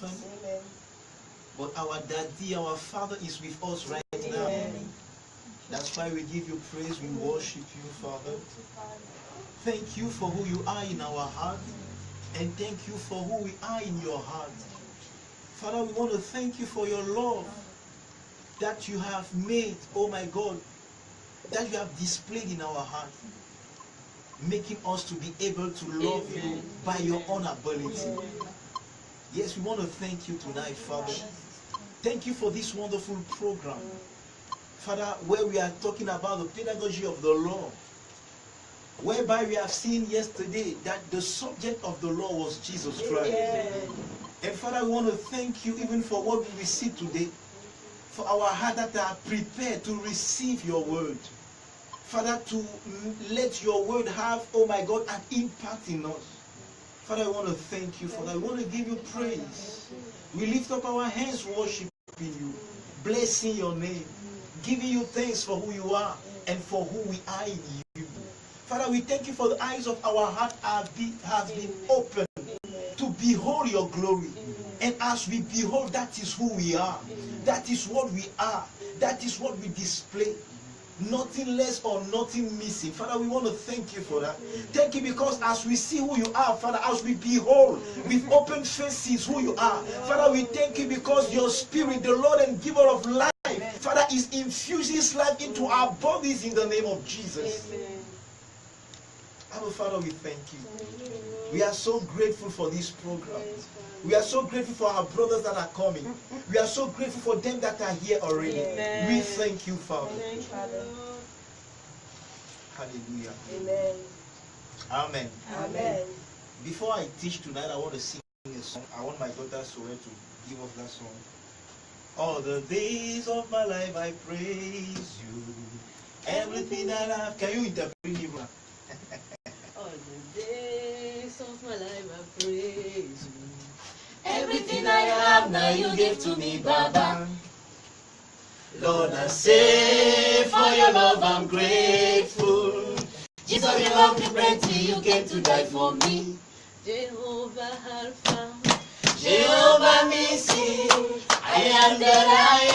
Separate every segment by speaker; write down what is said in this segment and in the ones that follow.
Speaker 1: Amen.
Speaker 2: But our daddy, our father is with us right now.
Speaker 1: Amen.
Speaker 2: That's why we give you praise, we worship you, Father. Thank you for who you are in our heart, and thank you for who we are in your heart. Father, we want to thank you for your love that you have made, oh my God, that you have displayed in our heart, making us to be able to love you by your own ability. Yes, we want to thank you tonight, Father. Thank you for this wonderful program, Father, where we are talking about the pedagogy of the law, whereby we have seen yesterday that the subject of the law was Jesus Christ. And Father, we want to thank you even for what we receive today, for our heart that are prepared to receive your word. Father, to let your word have, oh my God, an impact in us. Father, I want to thank you for that. We want to give you praise. We lift up our hands worshiping you, blessing your name, giving you thanks for who you are and for who we are in you. Father, we thank you for the eyes of our heart have been opened to behold your glory. And as we behold, that is who we are. That is what we are. That is what we display. Nothing less or nothing missing. Father, we want to thank you for that. Thank you because as we see who you are, Father, as we behold with open faces who you are, Father, we thank you because your spirit, the Lord and giver of life, Father, is infusing his life into our bodies in the name of Jesus. Our Father, we thank you. We are so grateful for this program. We are so grateful for our brothers that are coming. We are so grateful for them that are here already. We thank you, Father. Hallelujah.
Speaker 1: Amen.
Speaker 2: Amen.
Speaker 1: Amen.
Speaker 2: Before I teach tonight, I want to sing a song. I want my daughter Soe to give us that song. All the days of my life I praise you. Everything that I have. Can you interpret it?
Speaker 3: All the days of my life I praise you.
Speaker 4: Everything I have now you give to me, Baba. Lord, I say for your love I'm grateful. Jesus, you love me plenty, you came to die for me.
Speaker 3: Jehovah Alpha,
Speaker 4: Jehovah Nissi, I am that I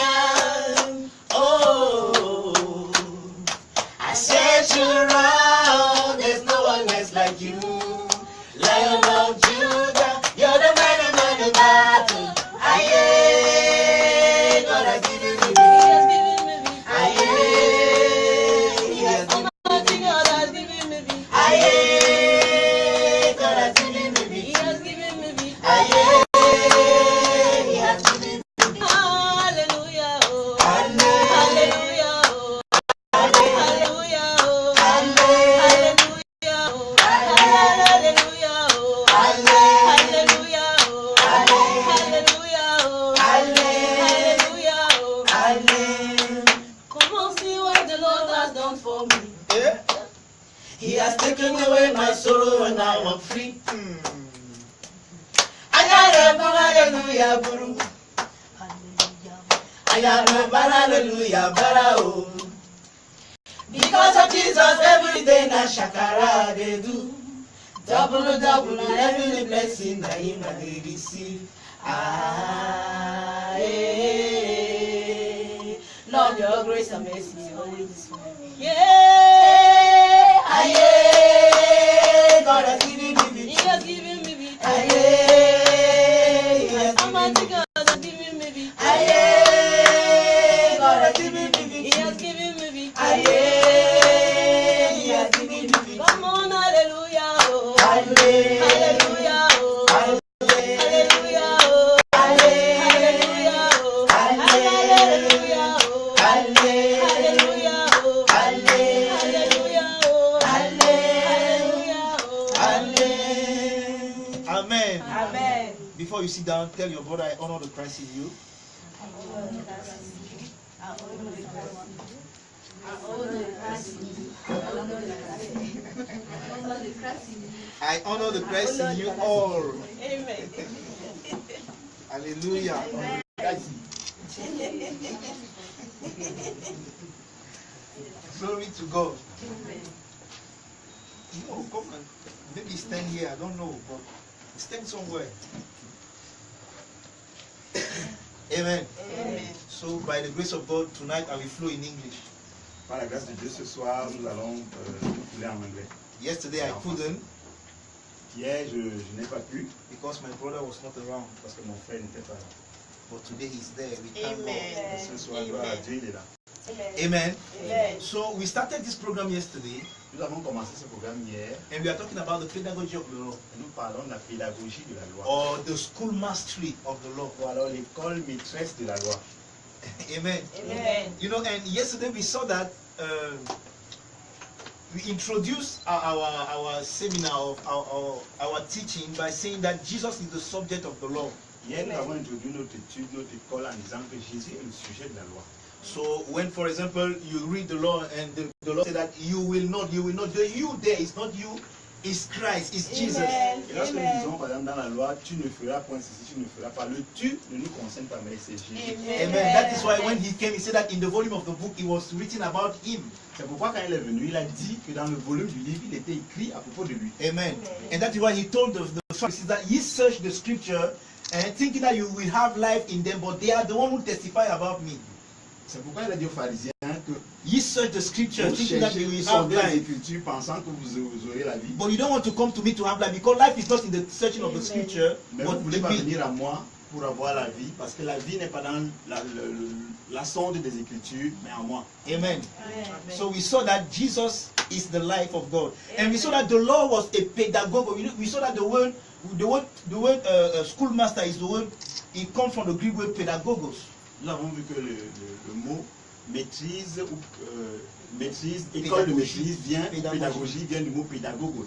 Speaker 4: am. Oh, I search around, there's no one else like you. Lion of Judah, you're the man in battle. Aye, God has given me victory. Aye, He has given me
Speaker 3: God has given me victory.
Speaker 4: Aye, God has given me
Speaker 3: He
Speaker 4: victory.
Speaker 3: has given me victory.
Speaker 4: Aye, He has given me
Speaker 3: Hallelujah, oh.
Speaker 4: Hallelujah.
Speaker 3: Hallelujah, oh. Hallelujah, oh. Hallelujah, oh. Hallelujah, oh. Hallelujah, oh. Hallelujah, oh. Hallelujah, oh. Come on, see what the Lord has done for me.
Speaker 2: Yeah?
Speaker 4: He has taken away my sorrow and now I'm free. Hallelujah, buru. Hallelujah, barao. Because of Jesus, every day na shakara they do. Double, double, every blessing that him and they receive. Ah, eh. Lord, your grace and mercy is always for me.
Speaker 3: Yeah.
Speaker 4: Aye, God has given me
Speaker 3: He
Speaker 4: victory.
Speaker 3: has given me victory.
Speaker 4: Aye, He has given me
Speaker 3: Almighty
Speaker 4: victory.
Speaker 3: God has given me victory.
Speaker 4: Aye, God has given me
Speaker 3: He
Speaker 4: victory.
Speaker 3: has given me victory.
Speaker 4: Aye, He has given me victory.
Speaker 3: Come on, hallelujah, oh.
Speaker 4: Hallelujah.
Speaker 3: Hallelujah, oh.
Speaker 4: Hallelujah.
Speaker 3: Hallelujah, oh. Hallelujah, oh. Hallelujah, oh. Hallelujah, oh. Hallelujah, oh. Hallelujah, oh.
Speaker 2: Amen.
Speaker 1: Amen.
Speaker 2: Before you sit down, tell your brother I honor the Christ in you. I honor the Christ in you all.
Speaker 3: Amen.
Speaker 2: Hallelujah. Glory to God. No, come and maybe stand here. I don't know, but stand somewhere. Amen.
Speaker 3: Amen.
Speaker 2: So by the grace of God, tonight I will flow in English.
Speaker 1: Par la grâce de Dieu, ce soir, nous allons nous couler en anglais.
Speaker 2: Yesterday I couldn't
Speaker 1: Hier, je n'ai pas pu
Speaker 2: because my brother was not around.
Speaker 1: parce que mon frère n'était pas là.
Speaker 2: But today he's there. We thank God.
Speaker 3: Amen.
Speaker 1: Ce soir, gloire à Dieu, il est là.
Speaker 2: Amen.
Speaker 3: Amen.
Speaker 2: So we started this program yesterday,
Speaker 1: Nous avons commencé ce programme hier
Speaker 2: and we are talking about the pedagogy of the law,
Speaker 1: et nous parlons de la pédagogie de la loi.
Speaker 2: or the school mastery of the law.
Speaker 1: Ou alors l'école maîtresse de la loi.
Speaker 2: Amen.
Speaker 3: Amen.
Speaker 2: You know, and yesterday we saw that we introduced our seminar of our teaching by saying that Jesus is the subject of the law.
Speaker 1: Hier, nous avons introduit notre étude, notre école en disant que Jésus est le sujet de la loi.
Speaker 2: So when, for example, you read the law and the law says that you will not, the you there is not you, it's Christ, it's Jesus.
Speaker 1: Et lorsque nous disons, par exemple, dans la loi, tu ne feras point ceci, tu ne feras pas, le tu ne nous concerne pas, mais c'est Jésus.
Speaker 2: Amen. That is why when he came, he said that in the volume of the book, it was written about him.
Speaker 1: C'est pourquoi quand il est venu, il a dit que dans le volume du livre, il était écrit à propos de lui.
Speaker 2: Amen. And that is why he told the Pharisees that ye search the scripture and thinking that you will have life in them, but they are the one who testify about me.
Speaker 1: C'est pourquoi il a dit aux pharisiens que
Speaker 2: Ye search the scripture
Speaker 1: vous
Speaker 2: thinking that you
Speaker 1: cherchez,
Speaker 2: will
Speaker 1: vous
Speaker 2: have
Speaker 1: sondez les
Speaker 2: life,
Speaker 1: Écritures pensant que vous aurez la vie.
Speaker 2: but you don't want to come to me to have life, because life is not in the searching of the scripture,
Speaker 1: Mais vous ne
Speaker 2: but
Speaker 1: voulez
Speaker 2: to
Speaker 1: pas
Speaker 2: be.
Speaker 1: venir à moi pour avoir la vie, parce que la vie n'est pas dans la sonde des Écritures, mais en moi.
Speaker 2: Amen. So we saw that Jesus is the life of God, and we saw that the law was a pedagogue. We saw that the word schoolmaster is the word. It comes from the Greek word pedagogos.
Speaker 1: Nous avons vu que le mot maîtrise, école de maîtrise pédagogie vient du mot pédagogos.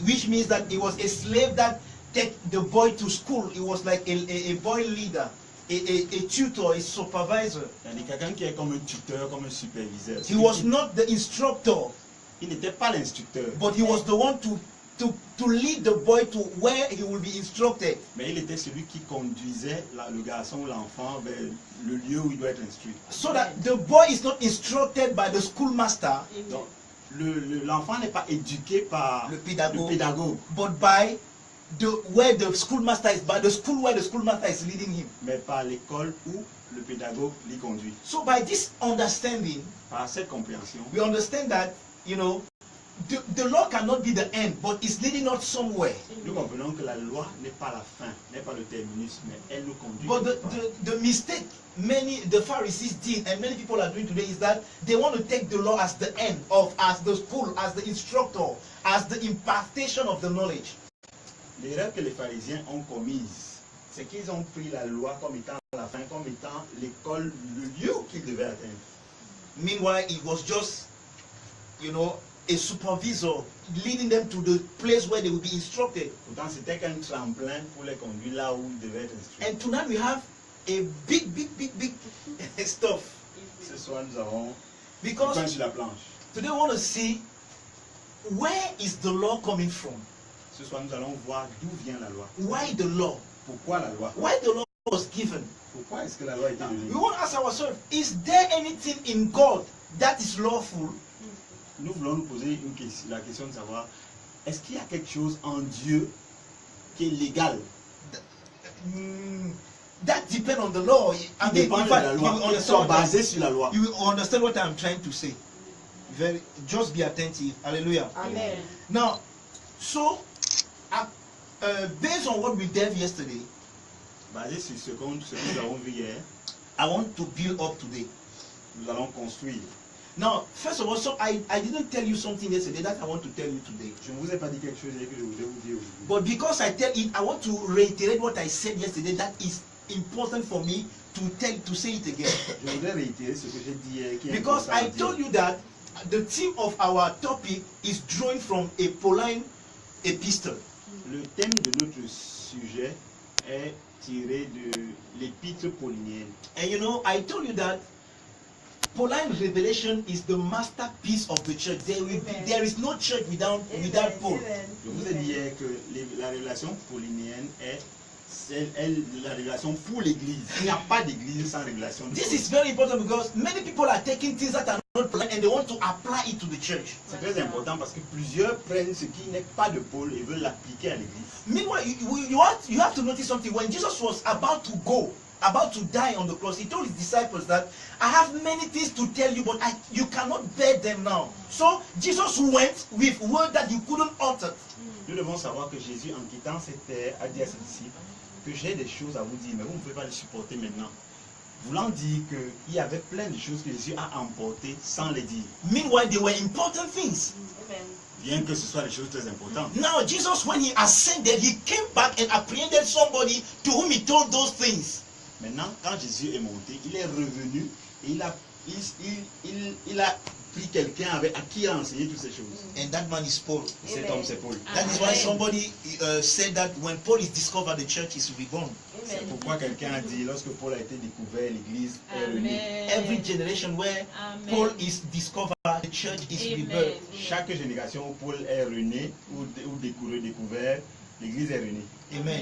Speaker 2: Which means that it was a slave that take the boy to school. It was like a boy leader, a tutor, a supervisor.
Speaker 1: C'est-à-dire quelqu'un qui est comme un tuteur, comme un superviseur.
Speaker 2: He was not the instructor,
Speaker 1: Il n'était pas l'instructeur,
Speaker 2: but he was the one to lead the boy to where he will be instructed.
Speaker 1: mais il était celui qui conduisait le garçon ou l'enfant vers le lieu où il doit être instruit.
Speaker 2: So that the boy is not instructed by the schoolmaster,
Speaker 1: Donc, l'enfant n'est pas éduqué par
Speaker 2: le
Speaker 1: le
Speaker 2: pédagogue,
Speaker 1: pédagogue,
Speaker 2: but by where the schoolmaster is, by the school where the schoolmaster is leading him.
Speaker 1: mais par l'école où le pédagogue l'y conduit.
Speaker 2: So by this understanding,
Speaker 1: Par cette compréhension,
Speaker 2: we understand that, you know, the law cannot be the end, but it's leading us somewhere.
Speaker 1: nous comprenons que la loi n'est pas la fin, n'est pas le terminus, mais elle nous conduit.
Speaker 2: But
Speaker 1: quelque part.
Speaker 2: the mistake the Pharisees did, and many people are doing today, is that they want to take the law as the end, as the school, as the instructor, as the impartation of the knowledge.
Speaker 1: L'erreur que les pharisiens ont commise, c'est qu'ils ont pris la loi comme étant la fin, comme étant l'école, le lieu qu'ils devaient atteindre.
Speaker 2: Meanwhile, it was just, you know, a supervisor leading them to the place where they will be instructed.
Speaker 1: Pourtant, c'était qu'un tremplin pour les conduire là où ils devaient être instruits.
Speaker 2: And tonight we have a big stuff,
Speaker 1: Ce soir, nous avons du pain
Speaker 2: because
Speaker 1: sur la planche.
Speaker 2: today we want to see where is the law coming from.
Speaker 1: Ce soir, nous allons voir d'où vient la loi.
Speaker 2: Why the law?
Speaker 1: Pourquoi la loi?
Speaker 2: Why the law was given?
Speaker 1: Pourquoi est-ce que la loi a été donnée?
Speaker 2: We want to ask ourselves, is there anything in God that is lawful?
Speaker 1: Nous voulons nous poser la question de savoir, est-ce qu'il y a quelque chose en Dieu qui est légal?
Speaker 2: That depends on the law.
Speaker 1: Qui
Speaker 2: I mean,
Speaker 1: dépend
Speaker 2: in
Speaker 1: de
Speaker 2: fact,
Speaker 1: la
Speaker 2: you
Speaker 1: loi,
Speaker 2: will
Speaker 1: qui
Speaker 2: understand
Speaker 1: sont
Speaker 2: what I'm-
Speaker 1: basés sur la loi.
Speaker 2: you will understand what I'm trying to say. Just be attentive. Hallelujah.
Speaker 3: Amen.
Speaker 2: Now, so based on what we did yesterday,
Speaker 1: Basé sur ce que nous avons vu hier,
Speaker 2: I want to build up today.
Speaker 1: nous allons construire.
Speaker 2: Now, first of all, so I didn't tell you something yesterday that I want to tell you today.
Speaker 1: Je ne vous ai pas dit quelque chose hier que je voulais vous dire aujourd'hui.
Speaker 2: But because I tell it, I want to reiterate what I said yesterday. That is important for me to say it again.
Speaker 1: Je voudrais réitérer ce que j'ai dit hier. Qui est
Speaker 2: Because
Speaker 1: important
Speaker 2: I
Speaker 1: à dire.
Speaker 2: told you that the theme of our topic is drawing from a Pauline epistle.
Speaker 1: Le thème de notre sujet est tiré de l'épître paulinienne.
Speaker 2: And you know, I told you that Pauline revelation is the masterpiece of the church. There is no church without Paul.
Speaker 1: Je vous ai dit hier que la révélation paulinienne est la révélation pour l'église. Il n'y a pas d'église sans révélation.
Speaker 2: This is very important because many people are taking things that are not Pauline and they want to apply it to the church.
Speaker 1: C'est très important parce que plusieurs prennent ce qui n'est pas de Paul et veulent l'appliquer à l'église.
Speaker 2: Meanwhile, you have to notice something. When Jesus was about to go about to die on the cross, he told his disciples that I have many things to tell you, but you cannot bear them now. So Jesus went with word that you couldn't utter.
Speaker 1: Nous devons savoir que Jésus, en quittant cette terre, a dit à ses disciples que j'ai des choses à vous dire, mais vous ne pouvez pas les supporter maintenant. Voulant dire qu'il y avait plein de choses que Jésus a emportées sans les dire.
Speaker 2: Meanwhile, they were important things.
Speaker 3: Amen.
Speaker 1: Bien que ce soit des choses très importantes.
Speaker 2: Now, Jesus, when he ascended, he came back and apprehended somebody to whom he told those things.
Speaker 1: Maintenant, quand Jésus est monté, il est revenu et il a pris quelqu'un à qui il a enseigné toutes ces choses.
Speaker 2: And that man is Paul.
Speaker 1: Et cet homme, c'est Paul.
Speaker 2: That is why somebody said that when Paul is discovered, the church is reborn.
Speaker 1: C'est pourquoi quelqu'un a dit, lorsque Paul a été découvert, l'église est renée.
Speaker 2: Every generation where Paul is discovered, the church is rebirth.
Speaker 1: Chaque génération où Paul est rené ou découvert, l'église est renée.
Speaker 2: Amen.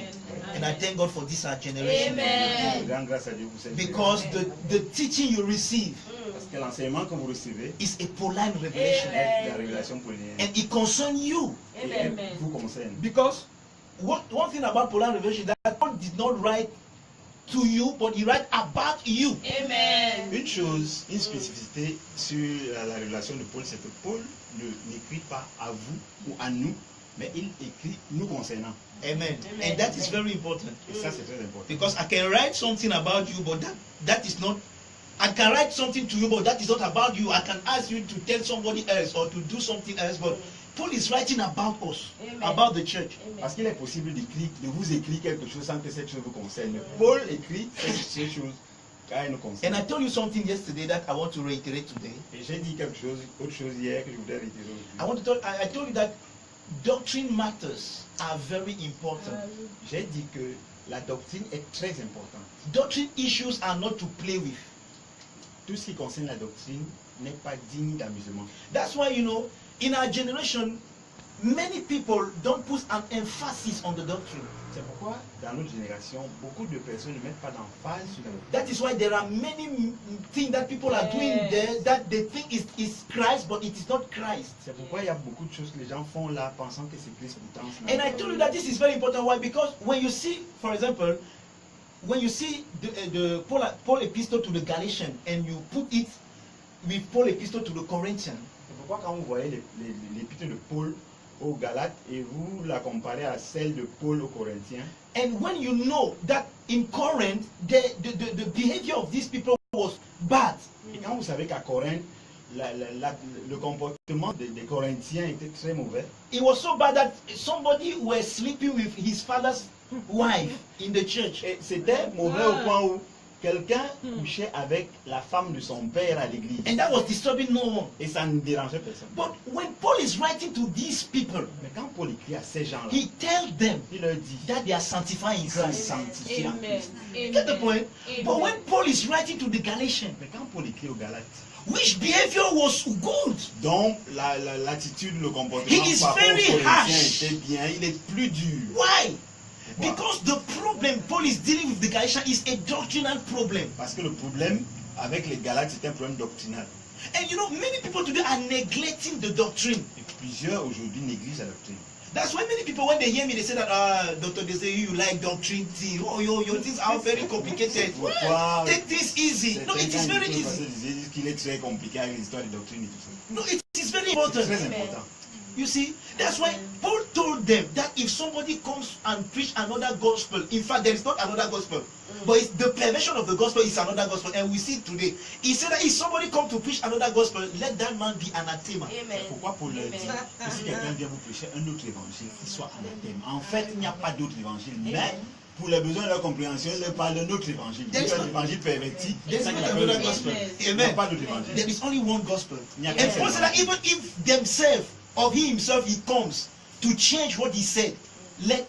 Speaker 2: And I thank God for this our generation.
Speaker 3: Amen.
Speaker 1: Je rends grâce à Dieu pour cette
Speaker 2: Because
Speaker 1: génération.
Speaker 2: the teaching you receive
Speaker 1: Parce que l'enseignement que vous recevez
Speaker 2: is a Pauline revelation.
Speaker 1: est la révélation paulinienne.
Speaker 2: And it concerns you.
Speaker 1: Et elle vous concerne.
Speaker 2: Because one thing about Pauline revelation is that Paul did not write to you, but he write about you.
Speaker 3: Amen.
Speaker 1: Une chose, une spécificité sur la révélation de Paul, c'est que Paul n'écrit pas à vous ou à nous, mais il écrit nous concernant.
Speaker 2: Amen. And that is very important.
Speaker 1: Et ça, c'est très important.
Speaker 2: Because I can write something about you, but that is not. I can write something to you, but that is not about you. I can ask you to tell somebody else or to do something else, but Paul is writing about us, about the church.
Speaker 1: Parce qu'il est possible de vous écrire quelque chose sans que cette chose vous concerne. Paul écrit ces choses car elle nous concerne.
Speaker 2: And I told you something yesterday that I want to reiterate today.
Speaker 1: Et j'ai dit quelque chose, autre chose hier que je voudrais réitérer aujourd'hui.
Speaker 2: I told you that doctrine matters are very important.
Speaker 1: J'ai dit que la doctrine est très importante.
Speaker 2: Doctrine issues are not to play with.
Speaker 1: Tout ce qui concerne la doctrine n'est pas digne d'amusement.
Speaker 2: That's why, in our generation, many people don't put an emphasis on the doctrine.
Speaker 1: C'est pourquoi, dans notre génération, beaucoup de personnes ne mettent pas d'emphase sur la doctrine.
Speaker 2: That is why there are many things that people are doing there that they think is Christ, but it is not Christ.
Speaker 1: C'est pourquoi il y a beaucoup de choses que les gens font là, pensant que c'est Christ pourtant.
Speaker 2: And I told you that this is very important. Why? Because when you see, for example, when you see the Paul epistle to the Galatians and you put it with Paul epistle to the Corinthians.
Speaker 1: C'est pourquoi quand vous voyez l'épître de Paul aux Galates et vous la comparez à celle de Paul aux Corinthiens.
Speaker 2: And when you know that in Corinth the behavior of these people was bad.
Speaker 1: Et quand vous savez qu'à Corinthe le comportement des Corinthiens était très mauvais.
Speaker 2: It was so bad that somebody was sleeping with his father's wife in the church.
Speaker 1: Et c'était mauvais au point où quelqu'un couchait avec la femme de son père à l'église.
Speaker 2: And that was disturbing no one.
Speaker 1: Et ça ne dérangeait personne.
Speaker 2: But when Paul is writing to these people,
Speaker 1: Mais quand Paul écrit à ces gens-là,
Speaker 2: he tells them
Speaker 1: il leur dit
Speaker 2: that they are sanctified in
Speaker 1: qu'ils sont
Speaker 2: Christ.
Speaker 1: sanctifiés en
Speaker 3: Amen.
Speaker 1: Christ.
Speaker 2: Get the point? But when Paul is writing to the Galatians,
Speaker 1: Mais quand Paul écrit aux Galates,
Speaker 2: which behavior was good,
Speaker 1: donc l'attitude, le comportement
Speaker 2: He is
Speaker 1: par rapport aux
Speaker 2: very
Speaker 1: Corinthiens
Speaker 2: harsh.
Speaker 1: était bien, il est plus dur.
Speaker 2: why?
Speaker 1: Pourquoi?
Speaker 2: Because the problem Paul is dealing with the Galatians is a doctrinal problem.
Speaker 1: Parce que le problème avec les Galates, c'est un problème doctrinal.
Speaker 2: And many people today are neglecting the doctrine.
Speaker 1: Et plusieurs aujourd'hui négligent la doctrine.
Speaker 2: That's why many people, when they hear me, they say that, Dr. Desai, you like doctrine thing. Oh, your things are very complicated.
Speaker 1: Pourquoi?
Speaker 2: Take this easy. No, it is very easy.
Speaker 1: Ils disent qu'il est très compliqué avec l'histoire de doctrine et tout ça.
Speaker 2: No, it is very
Speaker 1: C'est
Speaker 2: important.
Speaker 1: très important.
Speaker 2: You see, that's why Paul told them that if somebody comes and preach another gospel, in fact, there is not another gospel, but it's the perversion of the gospel is another gospel, and we see it today. He said that if somebody comes to preach another gospel, let that man be anathema.
Speaker 3: Amen.
Speaker 1: Pourquoi Paul leur dit que si quelqu'un vient vous prêcher un autre évangile, qu'il soit anathème. En fait, il n'y a pas d'autre évangile, mais pour les besoins de leur compréhension, il leur parle d'un autre évangile.
Speaker 2: There is
Speaker 1: Un
Speaker 2: not-
Speaker 1: évangile perverti.
Speaker 2: There is
Speaker 1: C'est ça
Speaker 2: not
Speaker 1: qu'il appelle
Speaker 2: another
Speaker 1: le
Speaker 2: gospel.
Speaker 1: Il n'y a
Speaker 2: Amen.
Speaker 1: pas d'autre évangile.
Speaker 2: There is only one gospel.
Speaker 1: Il n'y a
Speaker 2: And
Speaker 1: qu'un seul
Speaker 2: Paul said that
Speaker 1: évangile.
Speaker 2: even if themselves or he himself he comes to change what he said, let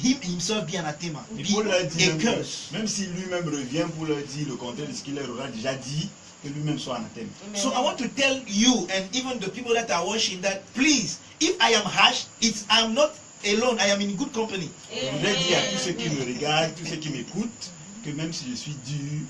Speaker 2: him himself be anathema,
Speaker 1: Et
Speaker 2: be
Speaker 1: Paul leur dit
Speaker 2: a
Speaker 1: même,
Speaker 2: curse.
Speaker 1: même si lui-même revient pour leur dire le contraire de ce qu'il leur aura déjà dit, que lui-même soit anathème.
Speaker 2: So I want to tell you and even the people that are watching that please, if I am harsh, I'm not alone. I am in good company.
Speaker 1: Je voudrais dire à tous ceux qui me regardent, tous ceux qui m'écoutent, que même si je suis dur,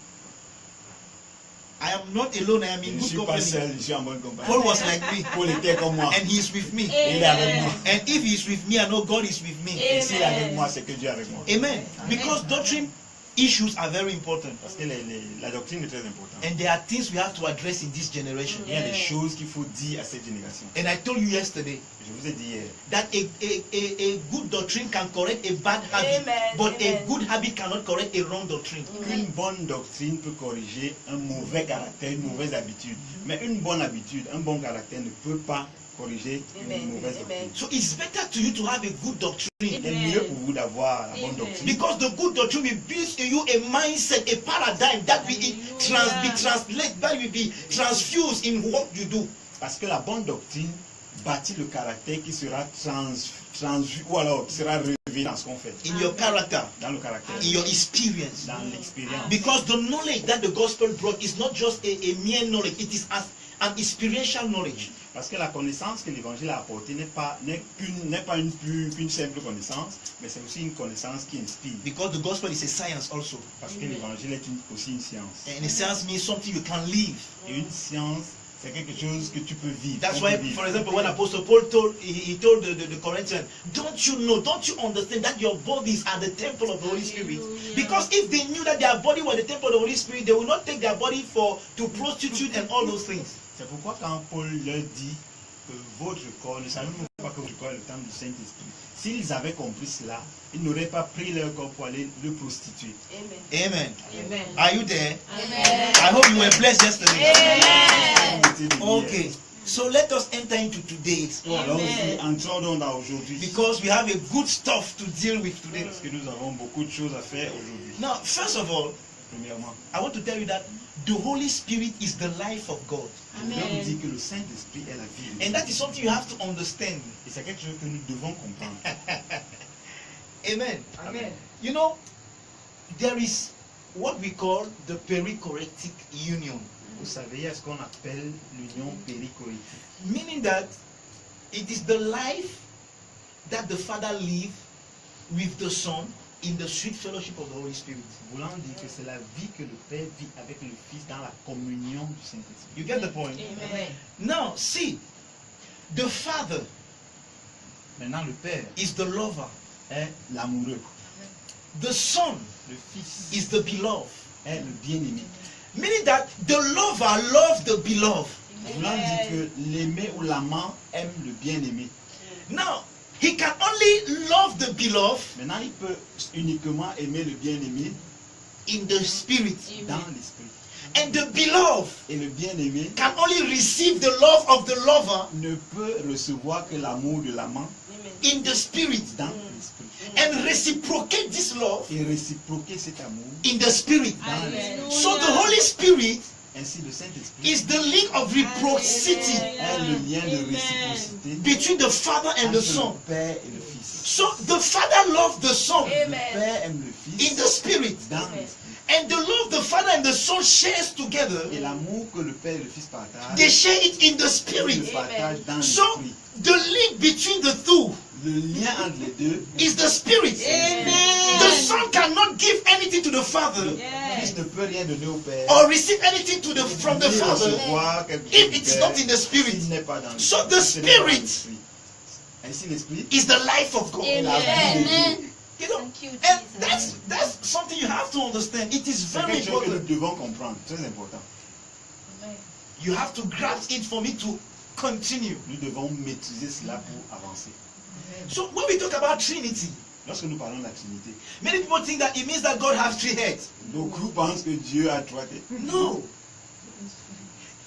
Speaker 2: I am not alone. I am
Speaker 1: je
Speaker 2: in
Speaker 1: ne
Speaker 2: good
Speaker 1: suis pas
Speaker 2: company.
Speaker 1: seul, je suis en bonne compagnie.
Speaker 2: Paul was like me,
Speaker 1: Paul était comme moi.
Speaker 2: and he is with me.
Speaker 1: Il est avec moi.
Speaker 2: And if he is with me, I know God is with me.
Speaker 1: Et s'il est avec moi, c'est que Dieu est avec moi.
Speaker 2: Amen. Because doctrine issues are very important.
Speaker 1: Parce que la doctrine est très importante.
Speaker 2: And there are things we have to address in this generation.
Speaker 1: Il y a des choses qu'il faut dire à cette génération.
Speaker 2: And I told you yesterday
Speaker 1: Je vous ai dit hier,
Speaker 2: that a good doctrine can correct a bad habit,
Speaker 4: Amen.
Speaker 2: but
Speaker 4: Amen.
Speaker 2: a good habit cannot correct a wrong doctrine.
Speaker 1: une bonne doctrine peut corriger un mauvais caractère, une mauvaise habitude. Mais une bonne habitude, un bon caractère ne peut pas corriger
Speaker 4: Amen.
Speaker 1: une mauvaise
Speaker 4: Amen.
Speaker 1: doctrine.
Speaker 2: So it's better to you to have a good doctrine.
Speaker 1: Il est mieux pour vous d'avoir la bonne
Speaker 4: Amen.
Speaker 1: doctrine.
Speaker 2: Because the good doctrine will build in you a mindset, a paradigm that will be translated, that will be transfused in what you do.
Speaker 1: Parce que la bonne doctrine bâtit le caractère qui sera transvu ou alors qui sera relevé dans ce qu'on fait,
Speaker 2: In your character,
Speaker 1: dans le caractère,
Speaker 2: in your experience.
Speaker 1: dans l'expérience.
Speaker 2: Because the knowledge that the gospel brought is not just a mere knowledge, it is an experiential knowledge.
Speaker 1: Parce que la connaissance que l'évangile a apportée n'est pas qu'une simple connaissance, mais c'est aussi une connaissance qui inspire.
Speaker 2: Because the gospel is a science also.
Speaker 1: Parce que l'évangile est aussi une science.
Speaker 2: And a science means something you can live.
Speaker 1: Et une science, c'est quelque chose que tu peux vivre.
Speaker 2: That's
Speaker 1: qu'on
Speaker 2: why,
Speaker 1: peut vivre.
Speaker 2: for example, when Apostle Paul told, he told the Corinthians, don't you know, don't you understand that your bodies are the temple of the Holy Spirit? Because if they knew that their body was the temple of the Holy Spirit, they would not take their body to prostitute and all those things.
Speaker 1: C'est pourquoi quand Paul leur dit que votre corps, ne savez-vous pas que votre corps est le temple du Saint-Esprit? S'ils avaient compris cela, ils n'auraient pas pris leur corps pour aller le prostituer.
Speaker 4: Amen.
Speaker 2: Amen.
Speaker 4: Amen.
Speaker 2: Are you there?
Speaker 4: Amen.
Speaker 2: I hope you were blessed yesterday.
Speaker 4: Amen.
Speaker 2: Okay. So let us enter into today's.
Speaker 1: Alors
Speaker 4: Amen.
Speaker 1: entrons donc dans aujourd'hui.
Speaker 2: Because we have a good stuff to deal with today.
Speaker 1: Parce que nous avons beaucoup de choses à faire aujourd'hui.
Speaker 2: Now, first of all,
Speaker 1: Premièrement,
Speaker 2: I want to tell you that the Holy Spirit is the life of God.
Speaker 1: je voudrais vous dire que le Saint-Esprit est la vie de
Speaker 2: And
Speaker 1: Dieu.
Speaker 2: that is something you have to understand.
Speaker 1: Et c'est quelque chose que nous devons comprendre.
Speaker 2: Amen.
Speaker 4: Amen.
Speaker 2: You know, there is what we call the perichoretic union,
Speaker 1: Vous savez, il y a ce qu'on appelle l'union périchorétique.
Speaker 2: meaning that it is the life that the Father lives with the Son in the sweet fellowship of the Holy Spirit.
Speaker 1: Voulant dire que c'est la vie que le Père vit avec le Fils dans la communion du Saint-Esprit.
Speaker 2: You get the point?
Speaker 4: Amen.
Speaker 2: Now, see, the Father
Speaker 1: Maintenant, le Père
Speaker 2: is the lover.
Speaker 1: est l'amoureux.
Speaker 2: The Son
Speaker 1: Le Fils
Speaker 2: is the beloved.
Speaker 1: est le bien-aimé.
Speaker 2: Meaning that the lover loves the beloved.
Speaker 1: Voulant dire que l'aimé ou l'amant aime le bien-aimé.
Speaker 2: Now, he can only love the beloved
Speaker 1: Maintenant, il peut uniquement aimer le bien-aimé
Speaker 2: in the spirit.
Speaker 1: dans l'esprit.
Speaker 2: And the beloved
Speaker 1: Et le bien-aimé
Speaker 2: can only receive the love of the lover
Speaker 1: ne peut recevoir que l'amour de l'amant
Speaker 2: in the spirit
Speaker 1: dans l'esprit.
Speaker 2: and reciprocate this love
Speaker 1: Et réciproquer cet amour
Speaker 2: in the spirit.
Speaker 1: dans l'esprit.
Speaker 2: So the Holy Spirit
Speaker 1: Ainsi, le Saint-Esprit
Speaker 2: is the link of reciprocity
Speaker 1: est le lien de réciprocité
Speaker 2: between the Father and the
Speaker 1: entre
Speaker 2: Son.
Speaker 1: le Père et le Fils.
Speaker 2: So the Father loves the Son
Speaker 1: Le Père aime le Fils
Speaker 2: in the spirit.
Speaker 1: dans l'esprit.
Speaker 2: And the love the Father and the Son shares together,
Speaker 1: Et l'amour que le Père et le Fils partagent,
Speaker 2: they share it in the
Speaker 1: ils le
Speaker 2: spirit.
Speaker 1: partagent dans
Speaker 2: So
Speaker 1: l'esprit.
Speaker 2: the link between the two
Speaker 1: Le lien entre les deux,
Speaker 2: is the spirit. The Son cannot give anything to the Father
Speaker 1: le Fils ne peut rien donner au Père.
Speaker 2: or receive anything from the
Speaker 1: Ni
Speaker 2: Father
Speaker 1: recevoir quelque chose
Speaker 2: if
Speaker 1: du
Speaker 2: it's
Speaker 1: Père
Speaker 2: not in the spirit.
Speaker 1: s'il n'est pas dans l'esprit.
Speaker 2: So the
Speaker 1: Ce n'est pas dans
Speaker 2: Spirit
Speaker 1: l'esprit. Ainsi, l'Esprit
Speaker 2: is the life of God.
Speaker 1: est la vie de Dieu.
Speaker 2: You know,
Speaker 4: Thank you,
Speaker 2: and
Speaker 4: Jesus.
Speaker 2: that's something you have to understand. It is
Speaker 1: C'est
Speaker 2: very
Speaker 1: quelque chose que nous
Speaker 2: important.
Speaker 1: devons comprendre, très important.
Speaker 2: You have to grasp it for me to continue.
Speaker 1: Nous devons maîtriser cela pour avancer.
Speaker 2: So when we talk about Trinity,
Speaker 1: Lorsque nous parlons de la Trinité,
Speaker 2: many people think that it means that God has 3 heads.
Speaker 1: beaucoup pensent que Dieu a 3 têtes.
Speaker 2: No.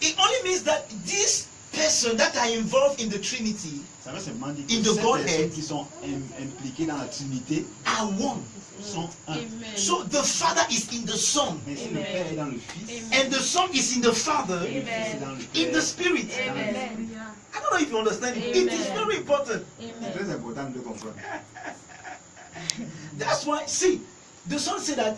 Speaker 2: It only means that these persons that are involved in the Trinity
Speaker 1: Ça veut seulement dire
Speaker 2: In
Speaker 1: que
Speaker 2: the
Speaker 1: ces
Speaker 2: Godhead
Speaker 1: personnes qui sont impliquées dans la Trinité
Speaker 2: are one.
Speaker 1: sont un.
Speaker 2: So the Father is in the Son,
Speaker 1: Mais si le Père est dans le Fils,
Speaker 2: and the Son is in the Father,
Speaker 1: et le Fils est dans le
Speaker 2: in the
Speaker 1: Père,
Speaker 2: Spirit.
Speaker 1: dans l'Esprit.
Speaker 2: I don't know if you understand it. It is very important.
Speaker 1: C'est très important de comprendre.
Speaker 2: That's why, see, the Son said that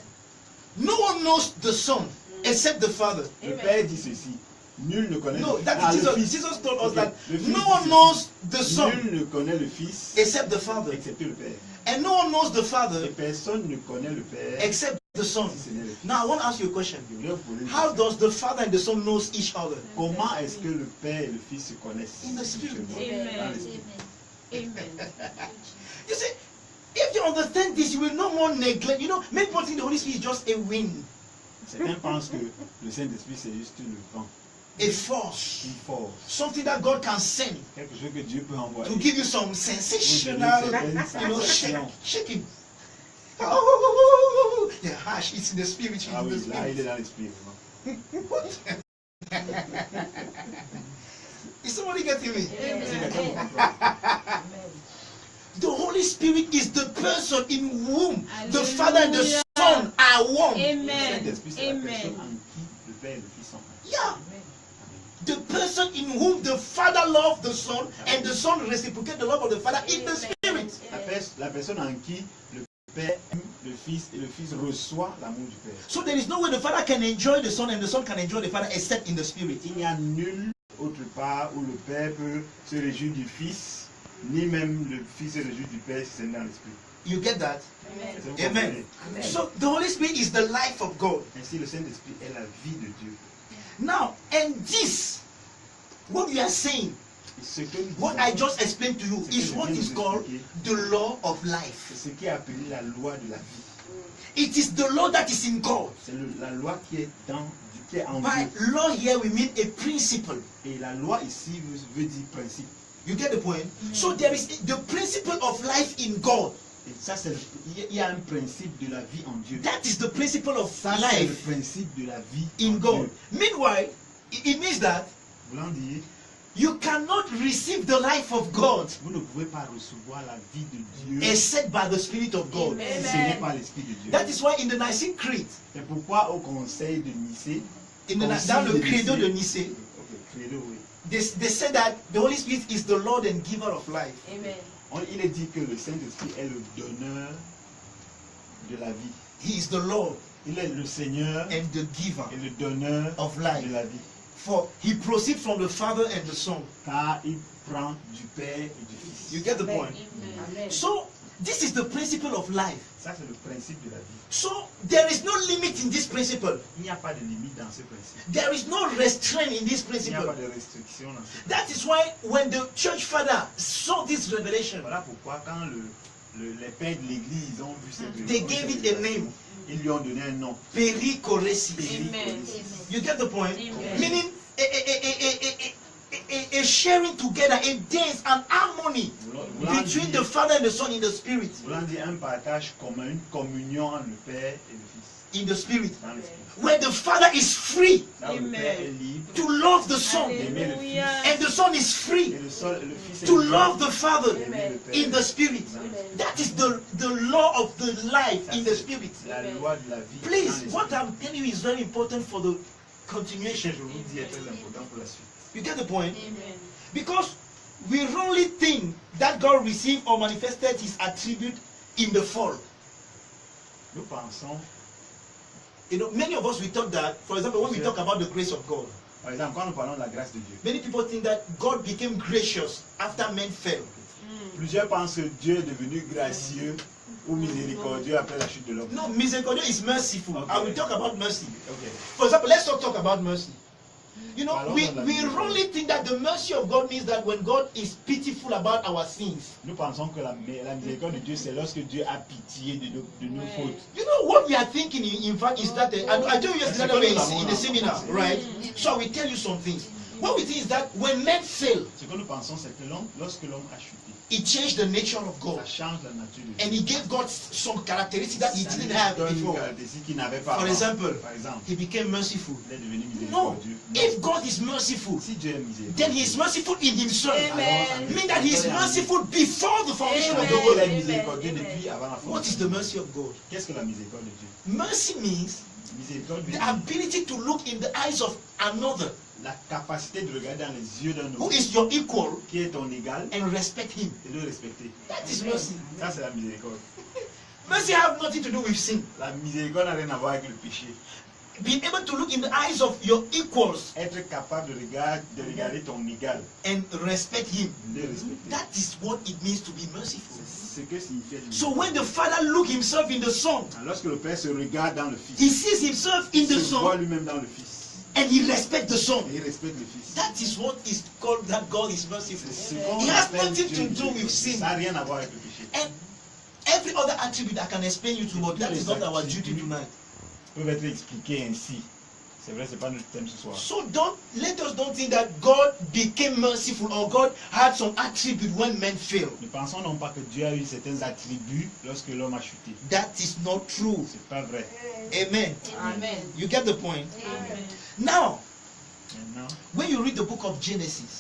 Speaker 2: no one knows the Son except the Father.
Speaker 1: Le Père dit ceci. Nul ne connaît
Speaker 2: No,
Speaker 1: le
Speaker 2: that
Speaker 1: Ah,
Speaker 2: is
Speaker 1: le
Speaker 2: Jesus.
Speaker 1: Fils.
Speaker 2: Jesus told us
Speaker 1: Ok,
Speaker 2: that
Speaker 1: le Fils
Speaker 2: no
Speaker 1: dit
Speaker 2: one
Speaker 1: ceci.
Speaker 2: knows the Son
Speaker 1: Nul ne connaît le Fils
Speaker 2: except the Father,
Speaker 1: excepté le Père.
Speaker 2: and no one knows the
Speaker 1: Et
Speaker 2: Father
Speaker 1: personne ne connaît le Père
Speaker 2: except the Son.
Speaker 1: si ce n'est le Fils.
Speaker 2: Now I want to ask you a question.
Speaker 1: Je voudrais vous poser une
Speaker 2: How
Speaker 1: question.
Speaker 2: does the Father and the Son knows each other?
Speaker 1: Comment est-ce que le Père et le Fils se connaissent
Speaker 2: In the Spirit.
Speaker 1: mutuellement dans l'esprit?
Speaker 2: You see, if if you understand this, you will no more neglect. You know, many people think the Holy Spirit is just a wind,
Speaker 1: Certains pensent que le Saint-Esprit c'est juste le vent,
Speaker 2: a force,
Speaker 1: une force,
Speaker 2: something that God can send
Speaker 1: quelque chose que Dieu peut envoyer.
Speaker 2: to give you some
Speaker 1: Pour
Speaker 2: sensational,
Speaker 1: donner
Speaker 2: you
Speaker 1: certaines
Speaker 2: know,
Speaker 1: sensations.
Speaker 2: shaking. Oh, yeah, hush, it's in the spirit. It's
Speaker 1: Ah
Speaker 2: in the
Speaker 1: oui, là il est
Speaker 2: spirit.
Speaker 1: dans l'esprit. vraiment.
Speaker 2: Is somebody getting me?
Speaker 1: C'est quelqu'un qui comprend.
Speaker 2: The Holy Spirit is the person in whom the Father and the Son are one.
Speaker 1: Le
Speaker 3: Amen.
Speaker 1: Saint-Esprit c'est la
Speaker 3: Amen.
Speaker 1: personne en qui le Père et le Fils sont un.
Speaker 2: Yeah. The person in whom the Father loves the Son and the Son reciprocates the love of the Father is the Spirit.
Speaker 1: La personne en qui le Père aime le Fils et le Fils reçoit l'amour du Père.
Speaker 2: So there is no way the Father can enjoy the Son and the Son can enjoy the Father except in the Spirit.
Speaker 1: Il n'y a nulle autre part où le Père peut se réjouir du Fils, ni même le Fils se réjouir du Père si c'est dans l'Esprit.
Speaker 2: You get that?
Speaker 1: Est-ce que vous
Speaker 2: Amen.
Speaker 1: comprenez?
Speaker 2: So the Holy Spirit is the life of God.
Speaker 1: Ainsi, le Saint-Esprit est la vie de Dieu.
Speaker 2: Now, and this, what we are saying,
Speaker 1: Et ce que nous
Speaker 2: what
Speaker 1: disons,
Speaker 2: I just explained to you, is what is called the law of
Speaker 1: c'est
Speaker 2: life.
Speaker 1: ce qui est appelé la loi de la vie.
Speaker 2: It is the law that is in God.
Speaker 1: C'est la loi qui est en
Speaker 2: By
Speaker 1: Dieu.
Speaker 2: law here we mean a principle.
Speaker 1: Et la loi ici veut dire principe.
Speaker 2: You get the point? So there is the principle of life in God.
Speaker 1: Et ça, il y a un principe de la vie en Dieu.
Speaker 2: That is the principle of
Speaker 1: Ça, c'est le
Speaker 2: life
Speaker 1: principe de la vie
Speaker 2: in
Speaker 1: en
Speaker 2: God.
Speaker 1: Dieu.
Speaker 2: Meanwhile, it means that
Speaker 1: Voulant dire,
Speaker 2: you cannot receive the life of God
Speaker 1: vous ne pouvez pas recevoir la vie de Dieu
Speaker 2: except by the Spirit of God.
Speaker 3: Amen.
Speaker 1: si ce n'est pas l'Esprit de Dieu.
Speaker 2: That is why in the Nicene Creed,
Speaker 1: C'est pourquoi au conseil de Nicée,
Speaker 2: dans le credo de Nicée,
Speaker 1: ok, credo, oui.
Speaker 2: they said that the Holy Spirit is the Lord and giver of life.
Speaker 3: Amen.
Speaker 1: Il est dit que le Saint-Esprit est le donneur de la vie.
Speaker 2: He is the Lord
Speaker 1: Il est le Seigneur
Speaker 2: and the giver
Speaker 1: et le donneur
Speaker 2: of
Speaker 1: de
Speaker 2: life.
Speaker 1: la vie.
Speaker 2: For he proceeds from the Father and the Son.
Speaker 1: Car il prend du Père et du Fils.
Speaker 2: You get the point?
Speaker 3: Amen.
Speaker 2: So this is the principle of life.
Speaker 1: Ça, c'est le principe de la vie.
Speaker 2: So there is no limit in this principle.
Speaker 1: Il n'y a pas de limite dans ce principe.
Speaker 2: There is no restraint in this
Speaker 1: Il n'y a pas
Speaker 2: principle.
Speaker 1: de restriction dans ce principe.
Speaker 2: That is why when the church father saw this revelation,
Speaker 1: Voilà pourquoi quand les pères de l'Église ont vu cette
Speaker 2: they gave it a name,
Speaker 1: ils lui ont donné un nom.
Speaker 2: perichoresis.
Speaker 3: Amen.
Speaker 2: You get the point?
Speaker 3: Amen.
Speaker 2: Meaning a sharing together, a dance, an harmony between the Father and the Son in the Spirit.
Speaker 1: Voulant dire un partage commun, une communion entre le Père et le Fils
Speaker 2: In the Spirit.
Speaker 1: dans l'Esprit.
Speaker 2: Where the Father is free
Speaker 1: Là où le
Speaker 3: Amen.
Speaker 1: Père est libre
Speaker 2: to love the Son,
Speaker 3: Alléluia.
Speaker 2: and the Son is free
Speaker 1: et le Fils est
Speaker 2: to
Speaker 1: libre
Speaker 2: love the Father
Speaker 1: d'aimer le Père.
Speaker 2: in the Spirit. That is the law of the life in the Spirit.
Speaker 1: La loi de la vie.
Speaker 2: Please,
Speaker 1: dans
Speaker 2: what
Speaker 1: l'Esprit.
Speaker 2: I'm telling you is very important for the
Speaker 1: Je
Speaker 2: continuation.
Speaker 1: vous dis est très important pour la suite.
Speaker 2: You get the point?
Speaker 3: Amen.
Speaker 2: Because we wrongly think that God received or manifested his attribute in the fall.
Speaker 1: Nous pensons,
Speaker 2: You know, many of us we thought that, for example, when we talk about the grace of God,
Speaker 1: par exemple, quand nous parlons de la grâce de Dieu,
Speaker 2: many people think that God became gracious after men fell.
Speaker 1: plusieurs pensent que Dieu est devenu gracieux ou miséricordieux après la chute de l'homme.
Speaker 2: No, misericordia is merciful.
Speaker 1: Okay.
Speaker 2: I will talk about mercy.
Speaker 1: Ok.
Speaker 2: For example, let's talk about mercy. You know,
Speaker 1: Parlons
Speaker 2: we
Speaker 1: de la
Speaker 2: wrongly think that the mercy of God means that when God is pitiful about our sins.
Speaker 1: Nous pensons que la miséricorde de Dieu, c'est lorsque Dieu a pitié de nos fautes.
Speaker 2: You know what we are thinking in fact is that I told you yesterday in the seminar, right? So I will tell you some things. What we think is that when men fail,
Speaker 1: Ce que nous pensons, c'est que lorsque l'homme a chuté,
Speaker 2: it changed the nature of God.
Speaker 1: ça change la nature de
Speaker 2: And
Speaker 1: Dieu.
Speaker 2: he gave God some characteristics that he
Speaker 1: Ça lui
Speaker 2: didn't have
Speaker 1: donne une
Speaker 2: before.
Speaker 1: caractéristique qu'il n'avait pas
Speaker 2: For
Speaker 1: avant.
Speaker 2: example,
Speaker 1: Par exemple,
Speaker 2: he became merciful.
Speaker 1: il est devenu
Speaker 2: No,
Speaker 1: miséricordieux.
Speaker 2: if God is merciful,
Speaker 1: Si Dieu est miséricordieux,
Speaker 2: then he is merciful in himself.
Speaker 3: Amen.
Speaker 2: Mean that he is merciful before the foundation of the
Speaker 3: Amen.
Speaker 1: il
Speaker 2: world.
Speaker 1: est miséricordieux depuis avant la
Speaker 2: What is
Speaker 1: fondation.
Speaker 2: the mercy of God?
Speaker 1: Qu'est-ce que la miséricorde de Dieu?
Speaker 2: Mercy means
Speaker 1: Miséricorde veut
Speaker 2: the
Speaker 1: dire
Speaker 2: ability to look in the eyes of another
Speaker 1: la capacité de regarder dans les yeux d'un
Speaker 2: who
Speaker 1: autre
Speaker 2: is your equal
Speaker 1: qui est ton égal
Speaker 2: and respect him.
Speaker 1: et de le respecter.
Speaker 2: That is mercy.
Speaker 1: Ça, c'est la miséricorde.
Speaker 2: Mercy have nothing to do with sin.
Speaker 1: La miséricorde n'a rien à voir avec le péché.
Speaker 2: Being able to look in the eyes of your equals
Speaker 1: Être capable de regarder ton égal,
Speaker 2: and respect him.
Speaker 1: de le respecter.
Speaker 2: That is what it means to be merciful.
Speaker 1: C'est ce que signifie être
Speaker 2: So when the
Speaker 1: miséricordieux.
Speaker 2: Father look himself in the Son,
Speaker 1: Lorsque le Père se regarde dans le
Speaker 2: he
Speaker 1: Fils,
Speaker 2: sees himself in
Speaker 1: il
Speaker 2: the
Speaker 1: se voit
Speaker 2: Son
Speaker 1: lui-même dans le Fils
Speaker 2: and he respects the Son.
Speaker 1: et il respecte le Fils.
Speaker 2: That is what is called that God is merciful.
Speaker 1: C'est ce qu'on
Speaker 2: It has
Speaker 1: appelle
Speaker 2: nothing
Speaker 1: Dieu
Speaker 2: to do with sin.
Speaker 1: Ça n'a rien à voir avec le péché.
Speaker 2: And every other attribute I can explain you to, but that is not our duty tonight.
Speaker 1: Peuvent être expliqués ainsi. C'est vrai, c'est pas notre thème ce soir.
Speaker 2: So let us don't think that God became merciful or God had some attribute when men fail.
Speaker 1: Ne pensons non pas que Dieu a eu certains attributs lorsque l'homme a chuté.
Speaker 2: That is not true.
Speaker 1: C'est pas vrai.
Speaker 2: Amen.
Speaker 3: Amen.
Speaker 2: You get the point?
Speaker 3: Amen.
Speaker 2: Now,
Speaker 1: Maintenant,
Speaker 2: when you read the book of Genesis,